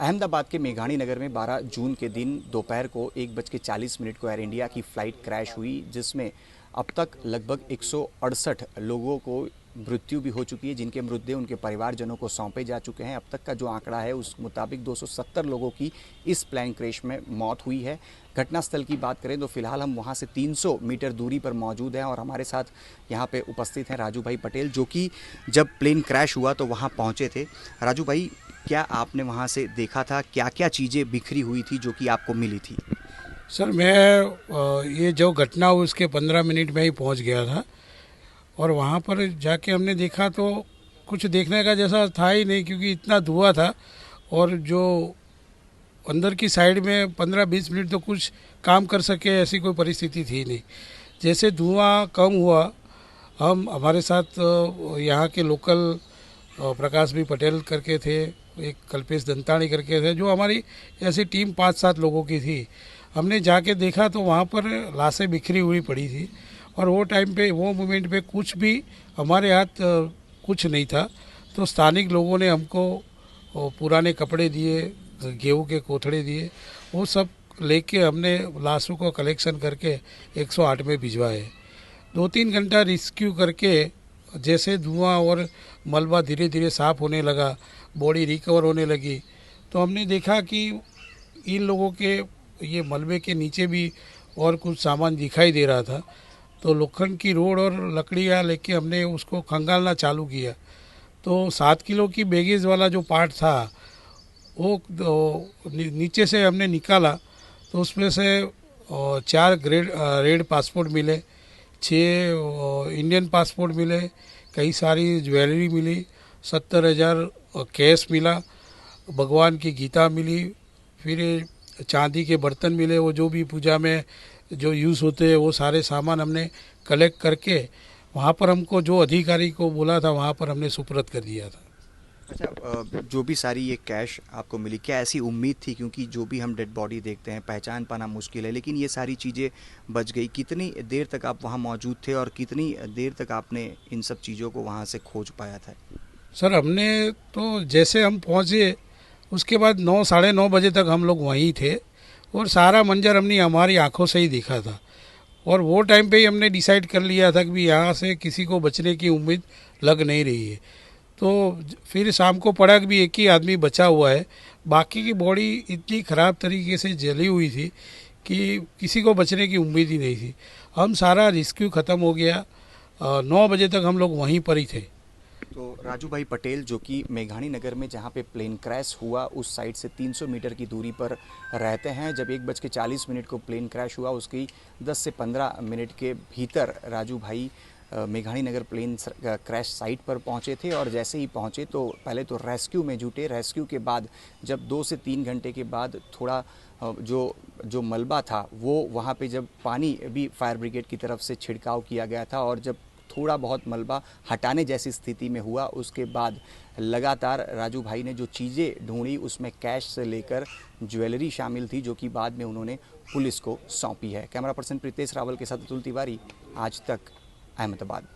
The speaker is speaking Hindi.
अहमदाबाद के मेघाणी नगर में 12 जून के दिन दोपहर को 1:40 को एयर इंडिया की फ़्लाइट क्रैश हुई, जिसमें अब तक लगभग 168 लोगों को मृत्यु भी हो चुकी है, जिनके मृतदेह उनके परिवारजनों को सौंपे जा चुके हैं। अब तक का जो आंकड़ा है उस मुताबिक 270 लोगों की इस प्लेन क्रैश में मौत हुई है। घटनास्थल की बात करें तो फिलहाल हम वहां से 300 मीटर दूरी पर मौजूद हैं और हमारे साथ यहां पे उपस्थित हैं राजू भाई पटेल, जो कि जब प्लेन क्रैश हुआ तो वहां पहुंचे थे। राजू भाई, क्या आपने वहां से देखा था, क्या क्या चीज़ें बिखरी हुई थी जो कि आपको मिली थी? सर, मैं ये जो घटना हुई उसके 15 मिनट में ही पहुंच गया था और वहाँ पर जाके हमने देखा तो कुछ देखने का जैसा था ही नहीं, क्योंकि इतना धुआं था और जो अंदर की साइड में 15-20 मिनट तो कुछ काम कर सके ऐसी कोई परिस्थिति थी नहीं। जैसे धुआं कम हुआ, हम हमारे साथ यहाँ के लोकल प्रकाश भी पटेल करके थे, एक कल्पेश दंताणी करके थे, जो हमारी ऐसी टीम 5-7 लोगों की थी। हमने जाके देखा तो वहाँ पर लाशें बिखरी हुई पड़ी थी और वो टाइम पे, वो मोमेंट पे कुछ भी हमारे हाथ कुछ नहीं था। तो स्थानिक लोगों ने हमको पुराने कपड़े दिए, गेहूं के कोथड़े दिए, वो सब लेके हमने लाशों को कलेक्शन करके 108 में भिजवाए। 2-3 घंटा रिस्क्यू करके जैसे धुआं और मलबा धीरे धीरे साफ़ होने लगा, बॉडी रिकवर होने लगी, तो हमने देखा कि इन लोगों के ये मलबे के नीचे भी और कुछ सामान दिखाई दे रहा था। तो लोखंड की रोड और लकड़ियाँ लेके हमने उसको खंगालना चालू किया। तो 7 किलो की बैगेज वाला जो पार्ट था वो नीचे से हमने निकाला, तो उसमें से 4 रेड पासपोर्ट मिले, 6 इंडियन पासपोर्ट मिले, कई सारी ज्वेलरी मिली, 70,000 कैश मिला, भगवान की गीता मिली, फिर चांदी के बर्तन मिले, वो जो भी पूजा में जो यूज़ होते हैं वो सारे सामान हमने कलेक्ट करके वहाँ पर हमको जो अधिकारी को बोला था वहाँ पर हमने सुपुर्द कर दिया था। अच्छा, जो भी सारी ये कैश आपको मिली, क्या ऐसी उम्मीद थी, क्योंकि जो भी हम डेड बॉडी देखते हैं पहचान पाना मुश्किल है, लेकिन ये सारी चीज़ें बच गई? कितनी देर तक आप वहाँ मौजूद थे और कितनी देर तक आपने इन सब चीज़ों को वहाँ से खोज पाया था? सर, हमने तो जैसे हम पहुँचे उसके बाद 9-9:30 बजे तक हम लोग वहीं थे और सारा मंजर हमने हमारी आंखों से ही देखा था। और वो टाइम पे ही हमने डिसाइड कर लिया था कि यहाँ से किसी को बचने की उम्मीद लग नहीं रही है। तो फिर शाम को पड़ा कि भी एक ही आदमी बचा हुआ है, बाकी की बॉडी इतनी ख़राब तरीके से जली हुई थी कि किसी को बचने की उम्मीद ही नहीं थी। हम सारा रेस्क्यू ख़त्म हो गया, 9 बजे तक हम लोग वहीं पर ही थे। तो राजू भाई पटेल, जो कि मेघाणी नगर में जहाँ पे प्लेन क्रैश हुआ उस साइड से 300 मीटर की दूरी पर रहते हैं, जब 1:40 को प्लेन क्रैश हुआ उसकी 10 से 15 मिनट के भीतर राजू भाई मेघाणी नगर प्लेन क्रैश साइट पर पहुंचे थे। और जैसे ही पहुंचे तो पहले तो रेस्क्यू में जुटे। रेस्क्यू के बाद जब 2 से 3 घंटे के बाद थोड़ा जो मलबा था वो वहाँ पे जब पानी भी फायर ब्रिगेड की तरफ से छिड़काव किया गया था और जब थोड़ा बहुत मलबा हटाने जैसी स्थिति में हुआ, उसके बाद लगातार राजू भाई ने जो चीज़ें ढूंढी उसमें कैश से लेकर ज्वेलरी शामिल थी, जो कि बाद में उन्होंने पुलिस को सौंपी है। कैमरा पर्सन प्रीतेश रावल के साथ अतुल तिवारी, आज तक, अहमदाबाद।